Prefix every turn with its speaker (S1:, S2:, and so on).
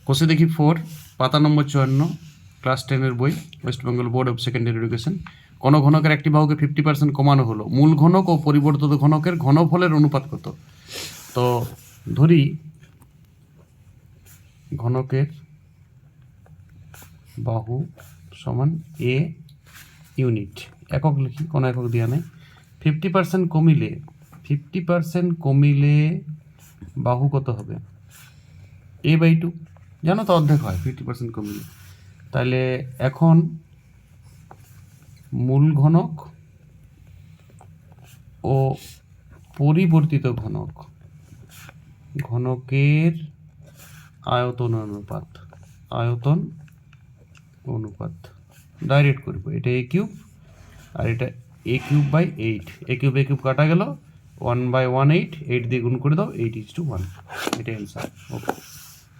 S1: কোষে দেখি 4, পাতা নম্বর 54, ক্লাস 10-এর বই, West Bengal board of secondary education. কোন ঘনকের একটি বাহুকে 50% কমানো হলো, মূল ঘনক ও পরিবর্তিত ঘনকের ঘনফলের অনুপাত কত? তো ধরি ঘনকের বাহু সমান এ ইউনিট, একক লিখি, কোনো একক দেওয়া নেই। 50% কমিলে বাহু কত হবে? a/2, জানো তো অর্ধেক হয় 50% কমিলে। তাহলে এখন মূল ঘনক ও পরিবর্তিত ঘনকের আয়তন অনুপাত ডাইরেক্ট করব। এটা a³ আর এটা a³/8, a³ কাটা গেল, 1/1/8, 8 দিয়ে গুণ করে দাও, 8:1, এটা অ্যান্সার। ওকে।